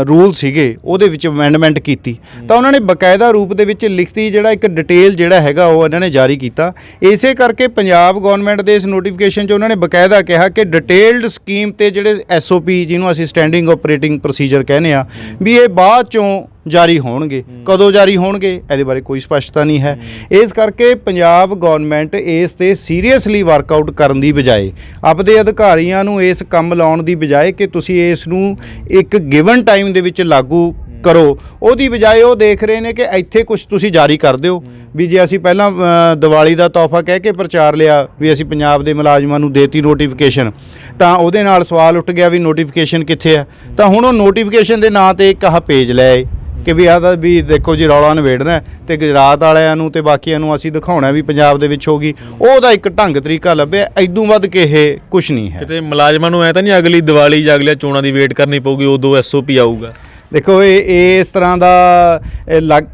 ਰੂਲ ਸੀਗੇ ਉਹਦੇ ਵਿੱਚ ਅਮੈਂਡਮੈਂਟ ਕੀਤੀ, ਤਾਂ ਉਹਨਾਂ ਨੇ ਬਕਾਇਦਾ ਰੂਪ ਦੇ ਵਿੱਚ ਲਿਖਤੀ ਜਿਹੜਾ ਇੱਕ ਡਿਟੇਲ ਜਿਹੜਾ ਹੈਗਾ ਉਹ ਇਹਨਾਂ ਨੇ ਜਾਰੀ ਕੀਤਾ। ਇਸੇ ਕਰਕੇ ਪੰਜਾਬ ਗੌਰਮੈਂਟ ਦੇ ਇਸ ਨੋਟੀਫਿਕੇਸ਼ਨ 'ਚ ਉਹਨਾਂ ਨੇ ਬਕਾਇਦਾ ਕਿਹਾ ਕਿ ਡਿਟੇਲਡ ਸਕੀਮ ਤੇ ਜਿਹੜੇ SOP ਜਿਹਨੂੰ ਅਸੀਂ ਸਟੈਂਡਿੰਗ ਆਪਰੇਟਿੰਗ ਪ੍ਰੋਸੀਜਰ ਕਹਿੰਦੇ ਆ, ਵੀ ਇਹ ਬਾਅਦ 'ਚੋਂ ਜਾਰੀ ਹੋਣਗੇ। ਕਦੋਂ ਜਾਰੀ ਹੋਣਗੇ ਇਹਦੇ ਬਾਰੇ ਕੋਈ ਸਪਸ਼ਟਤਾ ਨਹੀਂ ਹੈ। ਇਸ ਕਰਕੇ ਪੰਜਾਬ ਗੌਰਮੈਂਟ ਇਸ 'ਤੇ ਸੀਰੀਅਸਲੀ ਵਰਕਆਊਟ ਕਰਨ ਦੀ ਬਜਾਏ, ਆਪਦੇ ਅਧਿਕਾਰੀਆਂ ਨੂੰ ਇਸ ਕੰਮ ਲਾਉਣ ਦੀ ਬਜਾਏ ਕਿ ਤੁਸੀਂ ਇਸ ਨੂੰ ਇੱਕ ਗਿਵਨ ਟਾਈਮ ਦੇ ਵਿੱਚ ਲਾਗੂ ਕਰੋ, ਉਹਦੀ ਬਜਾਏ ਉਹ ਦੇਖ ਰਹੇ ਨੇ ਕਿ ਇੱਥੇ ਕੁਝ ਤੁਸੀਂ ਜਾਰੀ ਕਰ ਦਿਓ। ਵੀ ਜੇ ਅਸੀਂ ਪਹਿਲਾਂ ਦੀਵਾਲੀ ਦਾ ਤੋਹਫਾ ਕਹਿ ਕੇ ਪ੍ਰਚਾਰ ਲਿਆ ਵੀ ਅਸੀਂ ਪੰਜਾਬ ਦੇ ਮੁਲਾਜ਼ਮਾਂ ਨੂੰ ਦੇਤੀ ਨੋਟੀਫਿਕੇਸ਼ਨ, ਤਾਂ ਉਹਦੇ ਨਾਲ ਸਵਾਲ ਉੱਠ ਗਿਆ ਵੀ ਨੋਟੀਫਿਕੇਸ਼ਨ ਕਿੱਥੇ ਆ। ਤਾਂ ਹੁਣ ਉਹ ਨੋਟੀਫਿਕੇਸ਼ਨ ਦੇ ਨਾਂ 'ਤੇ ਇੱਕ ਆਹ ਪੇਜ ਲੈ ਆਏ ਕਿ ਵੀ ਆਹ ਵੀ ਦੇਖੋ ਜੀ ਰੌਲਾ ਨਿਬੇੜਨਾ, ਅਤੇ ਗੁਜਰਾਤ ਵਾਲਿਆਂ ਨੂੰ ਅਤੇ ਬਾਕੀਆਂ ਨੂੰ ਅਸੀਂ ਦਿਖਾਉਣਾ ਵੀ ਪੰਜਾਬ ਦੇ ਵਿੱਚ ਹੋ ਗਈ। ਉਹਦਾ ਇੱਕ ਢੰਗ ਤਰੀਕਾ ਲੱਭਿਆ, ਇਦੋਂ ਵੱਧ ਕੇ ਇਹ ਕੁਛ ਨਹੀਂ ਹੈ। ਕਿਤੇ ਮੁਲਾਜ਼ਮਾਂ ਨੂੰ ਐ ਤਾਂ ਨਹੀਂ ਅਗਲੀ ਦੀਵਾਲੀ ਜਾਂ ਅਗਲੀਆਂ ਚੋਣਾਂ ਦੀ ਵੇਟ ਕਰਨੀ ਪਊਗੀ, ਉਦੋਂ SOP ਆਊਗਾ? ਦੇਖੋ ਇਹ ਇਸ ਤਰ੍ਹਾਂ ਦਾ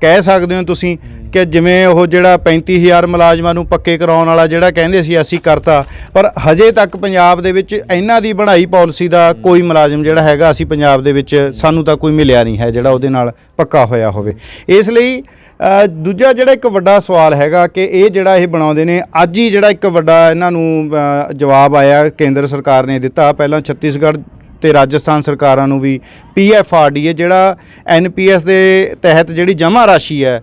ਕਹਿ ਸਕਦੇ ਹੋ ਤੁਸੀਂ ਕਿ ਜਿਵੇਂ ਉਹ ਜਿਹੜਾ 35,000 ਮੁਲਾਜ਼ਮਾਂ ਨੂੰ ਪੱਕੇ ਕਰਾਉਣ ਵਾਲਾ ਜਿਹੜਾ ਕਹਿੰਦੇ ਸੀ ਅਸੀਂ ਕਰਤਾ, ਪਰ ਹਜੇ ਤੱਕ ਪੰਜਾਬ ਦੇ ਵਿੱਚ ਇਹਨਾਂ ਦੀ ਬਣਾਈ ਪਾਲਿਸੀ ਦਾ ਕੋਈ ਮੁਲਾਜ਼ਮ ਜਿਹੜਾ ਹੈਗਾ ਅਸੀਂ ਪੰਜਾਬ ਦੇ ਵਿੱਚ ਸਾਨੂੰ ਤਾਂ ਕੋਈ ਮਿਲਿਆ ਨਹੀਂ ਹੈ ਜਿਹੜਾ ਉਹਦੇ ਨਾਲ ਪੱਕਾ ਹੋਇਆ ਹੋਵੇ। ਇਸ ਲਈ ਦੂਜਾ ਜਿਹੜਾ ਇੱਕ ਵੱਡਾ ਸਵਾਲ ਹੈਗਾ ਕਿ ਇਹ ਜਿਹੜਾ ਇਹ ਬਣਾਉਂਦੇ ਨੇ, ਅੱਜ ਹੀ ਜਿਹੜਾ ਇੱਕ ਵੱਡਾ ਇਹਨਾਂ ਨੂੰ ਜਵਾਬ ਆਇਆ ਕੇਂਦਰ ਸਰਕਾਰ ਨੇ ਦਿੱਤਾ। ਪਹਿਲਾਂ ਛੱਤੀਸਗੜ੍ਹ ਤੇ ਰਾਜਸਥਾਨ ਸਰਕਾਰਾਂ ਨੂੰ ਵੀ PFRDA ਜਿਹੜਾ NPS ਦੇ ਤਹਿਤ ਜਿਹੜੀ ਜਮ੍ਹਾਂ ਰਾਸ਼ੀ ਹੈ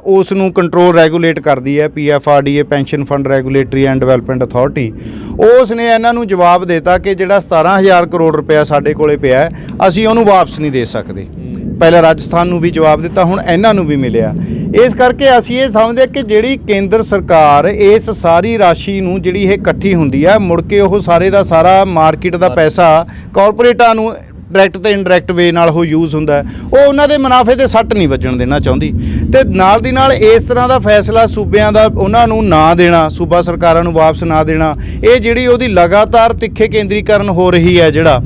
ਉਸ ਨੂੰ ਕੰਟਰੋਲ ਰੈਗੂਲੇਟ ਕਰਦੀ ਹੈ, PFRDA pension fund regulatory and development authority, ਉਸ ਨੇ ਇਹਨਾਂ ਨੂੰ ਜਵਾਬ ਦਿੱਤਾ ਕਿ ਜਿਹੜਾ 17,000 ਕਰੋੜ ਰੁਪਇਆ ਸਾਡੇ ਕੋਲੇ ਪਿਆ ਅਸੀਂ ਉਹਨੂੰ ਵਾਪਸ ਨਹੀਂ ਦੇ ਸਕਦੇ। ਪਹਿਲਾਂ ਰਾਜਸਥਾਨ ਨੂੰ ਵੀ ਜਵਾਬ ਦਿੱਤਾ, ਹੁਣ ਇਹਨਾਂ ਨੂੰ ਵੀ ਮਿਲਿਆ। ਇਸ ਕਰਕੇ ਅਸੀਂ ਇਹ ਸਮਝਦੇ ਕਿ ਜਿਹੜੀ ਕੇਂਦਰ ਸਰਕਾਰ ਇਸ ਸਾਰੀ ਰਾਸ਼ੀ ਨੂੰ ਜਿਹੜੀ ਇਹ ਇਕੱਠੀ ਹੁੰਦੀ ਹੈ, ਮੁੜ ਕੇ ਉਹ ਸਾਰੇ ਦਾ ਸਾਰਾ ਮਾਰਕੀਟ ਦਾ ਪੈਸਾ ਕਾਰਪੋਰੇਟਾਂ ਨੂੰ ਡਾਇਰੈਕਟ ਤੇ ਇਨਡਾਇਰੈਕਟ ਵੇ ਨਾਲ ਉਹ ਯੂਜ਼ ਹੁੰਦਾ, ਉਹ ਉਹਨਾਂ ਦੇ ਮੁਨਾਫੇ ਤੇ ਸੱਟ ਨਹੀਂ ਵੱਜਣ ਦੇਣਾ ਚਾਹੁੰਦੀ। ਤੇ ਨਾਲ ਦੀ ਨਾਲ ਇਸ ਤਰ੍ਹਾਂ ਦਾ ਫੈਸਲਾ ਸੂਬਿਆਂ ਦਾ ਉਹਨਾਂ ਨੂੰ ਨਾ ਦੇਣਾ, ਸੂਬਾ ਸਰਕਾਰਾਂ ਨੂੰ ਵਾਪਸ ਨਾ ਦੇਣਾ, ਇਹ ਜਿਹੜੀ ਉਹਦੀ ਲਗਾਤਾਰ ਤਿੱਖੇ ਕੇਂਦਰੀਕਰਨ ਹੋ ਰਹੀ ਹੈ, ਜਿਹੜਾ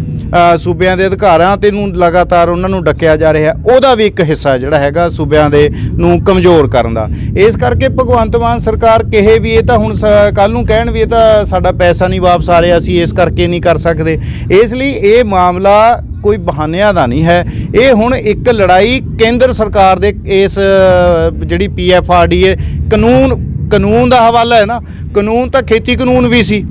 ਸੂਬਿਆਂ ਦੇ ਅਧਿਕਾਰਾਂ ਤੇ ਨੂੰ ਲਗਾਤਾਰ ਉਹਨਾਂ ਨੂੰ ਡੱਕਿਆ ਜਾ ਰਿਹਾ, ਉਹਦਾ ਵੀ ਇੱਕ ਹਿੱਸਾ ਜਿਹੜਾ ਹੈਗਾ ਸੂਬਿਆਂ ਦੇ ਨੂੰ ਕਮਜ਼ੋਰ ਕਰਨ ਦਾ। ਇਸ ਕਰਕੇ ਭਗਵੰਤ ਮਾਨ ਸਰਕਾਰ ਕਹੇ ਵੀ ਇਹ ਤਾਂ ਹੁਣ ਕੱਲ੍ਹ ਨੂੰ ਕਹਿਣ ਵੀ ਇਹ ਤਾਂ ਸਾਡਾ ਪੈਸਾ ਨਹੀਂ ਵਾਪਸ ਆ ਰਿਹਾ, ਅਸੀਂ ਇਸ ਕਰਕੇ ਨਹੀਂ ਕਰ ਸਕਦੇ। ਇਸ ਲਈ ਇਹ ਮਾਮਲਾ ਕੋਈ ਬਹਾਨਿਆਂ ਦਾ ਨਹੀਂ ਹੈ, ਇਹ ਹੁਣ ਇੱਕ ਲੜਾਈ ਕੇਂਦਰ ਸਰਕਾਰ ਦੇ ਇਸ ਜਿਹੜੀ PFRDA ਕਾਨੂੰਨ ਦਾ ਹਵਾਲਾ ਹੈ ਨਾ। ਕਾਨੂੰਨ ਤਾਂ ਖੇਤੀ ਕਾਨੂੰਨ ਵੀ ਸੀ,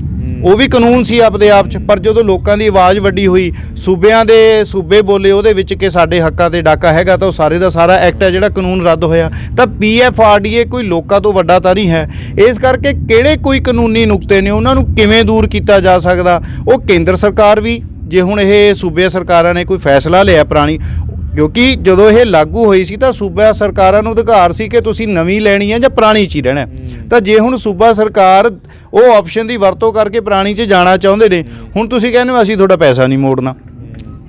ਉਹ ਵੀ ਕਾਨੂੰਨ ਸੀ ਆਪਦੇ ਆਪ 'ਚ, ਪਰ ਜਦੋਂ ਲੋਕਾਂ ਦੀ ਆਵਾਜ਼ ਵੱਡੀ ਹੋਈ, ਸੂਬਿਆਂ ਦੇ ਸੂਬੇ ਬੋਲੇ ਉਹਦੇ ਵਿੱਚ ਕਿ ਸਾਡੇ ਹੱਕਾਂ ਤੇ ਡਾਕਾ ਹੈਗਾ, ਤਾਂ ਉਹ ਸਾਰੇ ਦਾ ਸਾਰਾ ਐਕਟ ਹੈ ਜਿਹੜਾ ਕਾਨੂੰਨ ਰੱਦ ਹੋਇਆ। ਤਾਂ PFRDA ਕੋਈ ਲੋਕਾਂ ਤੋਂ ਵੱਡਾ ਤਾਂ ਨਹੀਂ ਹੈ। ਇਸ ਕਰਕੇ ਕਿਹੜੇ ਕੋਈ ਕਾਨੂੰਨੀ ਨੁਕਤੇ ਨੇ ਉਹਨਾਂ ਨੂੰ ਕਿਵੇਂ ਦੂਰ ਕੀਤਾ ਜਾ ਸਕਦਾ, ਉਹ ਕੇਂਦਰ ਸਰਕਾਰ ਵੀ, ਜੇ ਹੁਣ ਇਹ ਸੂਬੇ ਸਰਕਾਰਾਂ ਨੇ ਕੋਈ ਫੈਸਲਾ ਲਿਆ ਪੁਰਾਣੀ, ਕਿਉਂਕਿ ਜਦੋਂ ਇਹ ਲਾਗੂ ਹੋਈ ਸੀ ਤਾਂ ਸੂਬਾ ਸਰਕਾਰਾਂ ਨੂੰ ਅਧਿਕਾਰ ਸੀ ਕਿ ਤੁਸੀਂ ਨਵੀਂ ਲੈਣੀ ਹੈ ਜਾਂ ਪੁਰਾਣੀ 'ਚ ਹੀ ਰਹਿਣਾ। ਤਾਂ ਜੇ ਹੁਣ ਸੂਬਾ ਸਰਕਾਰ ਉਹ ਆਪਸ਼ਨ ਦੀ ਵਰਤੋਂ ਕਰਕੇ ਪੁਰਾਣੀ 'ਚ ਜਾਣਾ ਚਾਹੁੰਦੇ ਨੇ, ਹੁਣ ਤੁਸੀਂ ਕਹਿੰਦੇ ਹੋ ਅਸੀਂ ਤੁਹਾਡਾ ਪੈਸਾ ਨਹੀਂ ਮੋੜਨਾ।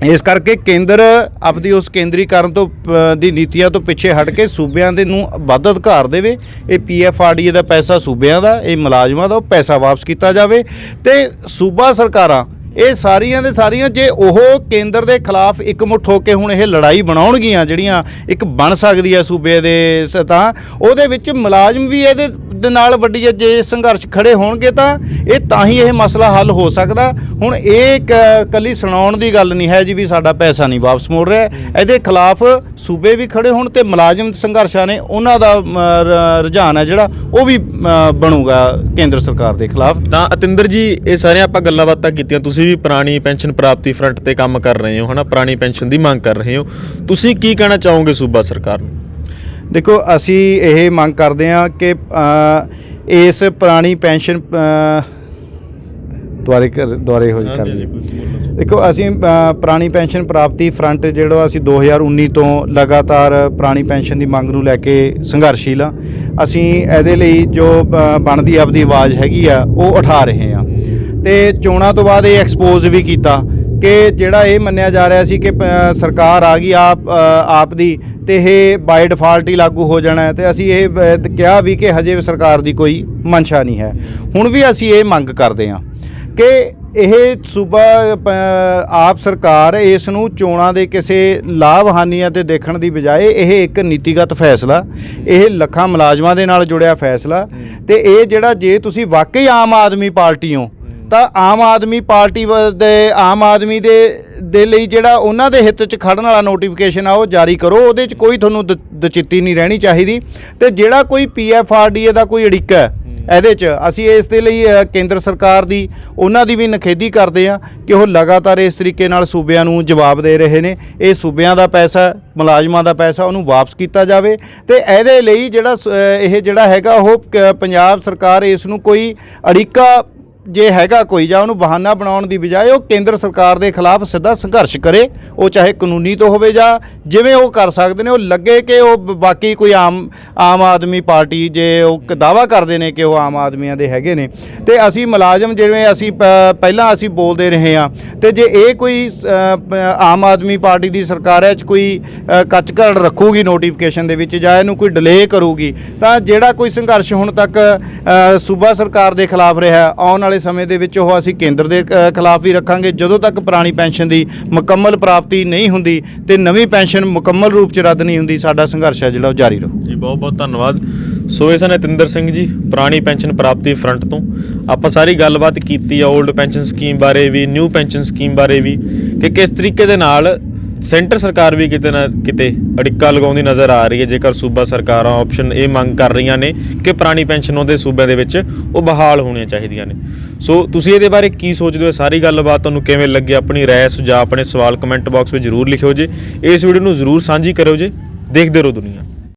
ਇਸ ਕਰਕੇ ਕੇਂਦਰ ਆਪਦੀ ਉਸ ਕੇਂਦਰੀਕਰਨ ਤੋਂ ਦੀ ਨੀਤੀਆਂ ਤੋਂ ਪਿੱਛੇ ਹਟ ਕੇ ਸੂਬਿਆਂ ਦੇ ਨੂੰ ਵੱਧ ਅਧਿਕਾਰ ਦੇਵੇ। ਇਹ PFRDA ਦਾ ਪੈਸਾ ਸੂਬਿਆਂ ਦਾ, ਇਹ ਮੁਲਾਜ਼ਮਾਂ ਦਾ, ਉਹ ਪੈਸਾ ਵਾਪਸ ਕੀਤਾ ਜਾਵੇ। ਤੇ ਸੂਬਾ ਸਰਕਾਰਾਂ ਇਹ ਸਾਰੀਆਂ ਦੇ ਸਾਰੀਆਂ ਜੇ ਉਹ ਕੇਂਦਰ ਦੇ ਖਿਲਾਫ ਇਕਮੁੱਠ ਹੋ ਕੇ ਹੁਣ ਇਹ ਲੜਾਈ ਬਣਾਉਣਗੀਆਂ ਜਿਹੜੀਆਂ ਇੱਕ ਬਣ ਸਕਦੀ ਹੈ ਸੂਬੇ ਦੇ, ਤਾਂ ਉਹਦੇ ਵਿੱਚ ਮੁਲਾਜ਼ਮ ਵੀ ਇਹਦੇ ਦੇ ਨਾਲ ਵੱਡੀ ਜੇ ਸੰਘਰਸ਼ ਖੜੇ ਹੋਣਗੇ ਤਾਂ ਹੀ ਇਹ ਮਸਲਾ ਹੱਲ ਹੋ ਸਕਦਾ। ਹੁਣ ਇਹ ਕੱਲੀ ਸੁਣਾਉਣ ਦੀ ਗੱਲ ਨਹੀਂ ਹੈ ਜੀ ਵੀ ਸਾਡਾ ਪੈਸਾ ਨਹੀਂ ਵਾਪਸ ਮੋੜ ਰਿਹਾ। ਇਹਦੇ ਖਿਲਾਫ ਸੂਬੇ ਵੀ ਖੜੇ ਹੋਣ ਤੇ ਮੁਲਾਜ਼ਮ ਸੰਘਰਸ਼ਾਂ ਨੇ ਉਹਨਾਂ ਦਾ ਰੁਝਾਨ ਹੈ ਜਿਹੜਾ ਉਹ ਵੀ ਬਣੂਗਾ ਕੇਂਦਰ ਸਰਕਾਰ ਦੇ ਖਿਲਾਫ। ਤਾਂ ਅਤਿੰਦਰ ਜੀ, ਇਹ ਸਾਰੀਆਂ ਆਪਾਂ ਗੱਲਾਂ ਬਾਤਾਂ ਕੀਤੀਆਂ, ਤੁਸੀਂ ਵੀ ਪੁਰਾਣੀ ਪੈਨਸ਼ਨ ਪ੍ਰਾਪਤੀ ਫਰੰਟ ਤੇ ਕੰਮ ਕਰ ਰਹੇ ਹੋ, ਹੈ ਨਾ, ਪੁਰਾਣੀ ਪੈਨਸ਼ਨ ਦੀ ਮੰਗ ਕਰ ਰਹੇ ਹੋ। ਤੁਸੀਂ ਕੀ ਕਹਿਣਾ ਚਾਹੋਗੇ ਸੂਬਾ ਸਰਕਾਰ ਨੂੰ? ਦੇਖੋ, ਅਸੀਂ ਇਹ ਮੰਗ ਕਰਦੇ ਹਾਂ ਕਿ ਇਸ ਪੁਰਾਣੀ ਪੈਨਸ਼ਨ ਦੁਆਰੇ ਹੋ ਕਰ ਦੇਖੋ, ਅਸੀਂ ਪੁਰਾਣੀ ਪੈਨਸ਼ਨ ਪ੍ਰਾਪਤੀ ਫਰੰਟ ਜਿਹੜਾ ਅਸੀਂ 2019 ਤੋਂ ਲਗਾਤਾਰ ਪੁਰਾਣੀ ਪੈਨਸ਼ਨ ਦੀ ਮੰਗ ਨੂੰ ਲੈ ਕੇ ਸੰਘਰਸ਼ੀਲ ਹਾਂ। ਅਸੀਂ ਇਹਦੇ ਲਈ ਜੋ ਬਣਦੀ ਆਪਦੀ ਆਵਾਜ਼ ਹੈਗੀ ਆ ਉਹ ਉਠਾ ਰਹੇ ਹਾਂ ਤੇ ਚੋਣਾਂ ਤੋਂ ਬਾਅਦ ਇਹ ਐਕਸਪੋਜ਼ ਵੀ ਕੀਤਾ ਕਿ ਜਿਹੜਾ ਇਹ ਮੰਨਿਆ ਜਾ ਰਿਹਾ ਸੀ ਕਿ ਸਰਕਾਰ ਆ ਗਈ ਆਪ ਦੀ ਤੇ ਇਹ ਬਾਈ ਡਿਫਾਲਟ ਹੀ ਲਾਗੂ ਹੋ ਜਾਣਾ, ਤੇ ਅਸੀਂ ਇਹ ਕਿਹਾ ਵੀ ਕਿ ਹਜੇ ਸਰਕਾਰ ਦੀ ਕੋਈ ਮਨਸ਼ਾ ਨਹੀਂ ਹੈ। ਹੁਣ ਵੀ ਅਸੀਂ ਇਹ ਮੰਗ ਕਰਦੇ ਹਾਂ ਕਿ ਇਹ ਸੂਬਾ ਆਪ ਸਰਕਾਰ ਇਸ ਨੂੰ ਚੋਣਾਂ ਦੇ ਕਿਸੇ ਲਾਭ ਹਾਨੀਆਂ ਤੇ ਦੇਖਣ ਦੀ ਬਜਾਏ ਇਹ ਇੱਕ ਨੀਤੀਗਤ ਫੈਸਲਾ, ਇਹ ਲੱਖਾਂ ਮੁਲਾਜ਼ਮਾਂ ਦੇ ਨਾਲ ਜੁੜਿਆ ਫੈਸਲਾ, ਤੇ ਇਹ ਜਿਹੜਾ ਜੇ ਤੁਸੀਂ ਵਾਕਈ ਆਮ ਆਦਮੀ ਪਾਰਟੀ ਹੋ ਤਾਂ ਆਮ ਆਦਮੀ ਪਾਰਟੀ ਆਮ ਆਦਮੀ ਦੇ ਲਈ ਜਿਹੜਾ ਉਹਨਾਂ ਦੇ ਹਿੱਤ 'ਚ ਖੜਨ ਵਾਲਾ ਨੋਟੀਫਿਕੇਸ਼ਨ ਆ ਉਹ ਜਾਰੀ ਕਰੋ। ਉਹਦੇ 'ਚ ਕੋਈ ਤੁਹਾਨੂੰ ਦਚਿੱਤੀ ਨਹੀਂ ਰਹਿਣੀ ਚਾਹੀਦੀ। ਤੇ ਜਿਹੜਾ ਕੋਈ PFRDA ਦਾ ਕੋਈ ਅੜਿੱਕਾ ਹੈ ਇਹਦੇ 'ਚ, ਅਸੀਂ ਇਸ ਦੇ ਲਈ ਕੇਂਦਰ ਸਰਕਾਰ ਦੀ ਉਹਨਾਂ ਦੀ ਵੀ ਨਿਖੇਧੀ ਕਰਦੇ ਹਾਂ ਕਿ ਉਹ ਲਗਾਤਾਰ ਇਸ ਤਰੀਕੇ ਨਾਲ ਸੂਬਿਆਂ ਨੂੰ ਜਵਾਬ ਦੇ ਰਹੇ ਨੇ। ਇਹ ਸੂਬਿਆਂ ਦਾ ਪੈਸਾ, ਮੁਲਾਜ਼ਮਾਂ ਦਾ ਪੈਸਾ, ਉਹਨੂੰ ਵਾਪਸ ਕੀਤਾ ਜਾਵੇ। ਤੇ ਇਹਦੇ ਲਈ ਇਹ ਜਿਹੜਾ ਹੈਗਾ ਉਹ ਪੰਜਾਬ ਸਰਕਾਰ ਇਸ ਨੂੰ ਕੋਈ ਅੜਿੱਕਾ ਜੇ ਹੈਗਾ ਕੋਈ, ਜਾਂ ਉਹਨੂੰ ਬਹਾਨਾ ਬਣਾਉਣ ਦੀ ਬਜਾਏ ਉਹ ਕੇਂਦਰ ਸਰਕਾਰ ਦੇ ਖਿਲਾਫ ਸਿੱਧਾ ਸੰਘਰਸ਼ ਕਰੇ। ਉਹ ਚਾਹੇ ਕਾਨੂੰਨੀ ਤੋਂ ਹੋਵੇ ਜਾਂ ਜਿਵੇਂ ਉਹ ਕਰ ਸਕਦੇ ਨੇ। ਉਹ ਲੱਗੇ ਕਿ ਉਹ ਬਾਕੀ ਕੋਈ ਆਮ ਆਦਮੀ ਪਾਰਟੀ, ਜੇ ਉਹ ਦਾਅਵਾ ਕਰਦੇ ਨੇ ਕਿ ਉਹ ਆਮ ਆਦਮੀਆਂ ਦੇ ਹੈਗੇ ਨੇ, ਤੇ ਅਸੀਂ ਮੁਲਾਜ਼ਮ ਜਿਵੇਂ ਅਸੀਂ ਪਹਿਲਾਂ ਅਸੀਂ ਬੋਲਦੇ ਰਹੇ ਹਾਂ, ਤੇ ਜੇ ਇਹ ਕੋਈ ਆਮ ਆਦਮੀ ਪਾਰਟੀ ਦੀ ਸਰਕਾਰ ਹੈ 'ਚ ਕੋਈ ਕੱਚ-ਘੜ ਰੱਖੂਗੀ ਨੋਟੀਫਿਕੇਸ਼ਨ ਦੇ ਵਿੱਚ ਜਾਂ ਇਹਨੂੰ ਕੋਈ ਡਿਲੇ ਕਰੂਗੀ, ਤਾਂ ਜਿਹੜਾ ਕੋਈ ਸੰਘਰਸ਼ ਹੁਣ ਤੱਕ ਸੂਬਾ ਸਰਕਾਰ ਦੇ ਖਿਲਾਫ ਰਿਹਾ, ਆਉਣ ਵਾਲੇ ਸਮੇਂ ਦੇ ਵਿੱਚ ਉਹ ਅਸੀਂ ਕੇਂਦਰ ਦੇ ਖਿਲਾਫ ਵੀ ਰੱਖਾਂਗੇ। ਜਦੋਂ ਤੱਕ ਪੁਰਾਣੀ ਪੈਨਸ਼ਨ ਦੀ ਮੁਕੰਮਲ ਪ੍ਰਾਪਤੀ ਨਹੀਂ ਹੁੰਦੀ ਤੇ ਨਵੀਂ ਪੈਨਸ਼ਨ ਮੁਕੰਮਲ ਰੂਪ 'ਚ ਰੱਦ ਨਹੀਂ ਹੁੰਦੀ, ਸਾਡਾ ਸੰਘਰਸ਼ ਹੈ ਜਿਹੜਾ ਉਹ ਜਾਰੀ ਰਹੂ ਜੀ। ਬਹੁਤ ਬਹੁਤ ਧੰਨਵਾਦ। ਸੋ ਇਹ ਸਨ ਅਤਿੰਦਰ ਸਿੰਘ ਜੀ, ਪੁਰਾਣੀ ਪੈਨਸ਼ਨ ਪ੍ਰਾਪਤੀ ਫਰੰਟ ਤੋਂ। ਆਪਾਂ ਸਾਰੀ ਗੱਲਬਾਤ ਕੀਤੀ ਆ ਓਲਡ ਪੈਨਸ਼ਨ ਸਕੀਮ ਬਾਰੇ ਵੀ, ਨਿਊ ਪੈਨਸ਼ਨ ਸਕੀਮ ਬਾਰੇ ਵੀ, ਕਿ ਕਿਸ ਤਰੀਕੇ ਦੇ ਨਾਲ ਸੈਂਟਰ ਸਰਕਾਰ ਵੀ ਕਿਤੇ ਨਾ ਕਿਤੇ ਅੜਿੱਕਾ ਲਗਾਉਂਦੀ ਨਜ਼ਰ ਆ ਰਹੀ ਹੈ, ਜੇਕਰ ਸੂਬਾ ਸਰਕਾਰਾਂ ਆਪਸ਼ਨ ਇਹ ਮੰਗ ਕਰ ਰਹੀਆਂ ਨੇ ਕਿ ਪੁਰਾਣੀ ਪੈਨਸ਼ਨ ਉਹਦੇ ਸੂਬਿਆਂ ਦੇ ਵਿੱਚ ਉਹ ਬਹਾਲ ਹੋਣੀਆਂ ਚਾਹੀਦੀਆਂ ਨੇ। ਸੋ ਤੁਸੀਂ ਇਹਦੇ ਬਾਰੇ ਕੀ ਸੋਚਦੇ ਹੋ? ਸਾਰੀ ਗੱਲਬਾਤ ਤੁਹਾਨੂੰ ਕਿਵੇਂ ਲੱਗੀ? ਆਪਣੀ ਰਾਏ, ਸੁਝਾਅ, ਆਪਣੇ ਸਵਾਲ ਕਮੈਂਟ ਬਾਕਸ ਵਿੱਚ ਜ਼ਰੂਰ ਲਿਖਿਓ ਜੀ। ਇਸ ਵੀਡੀਓ ਨੂੰ ਜ਼ਰੂਰ ਸਾਂਝੀ ਕਰਿਓ ਜੀ। ਦੇਖਦੇ ਰਹੋ ਦੁਨੀਆ।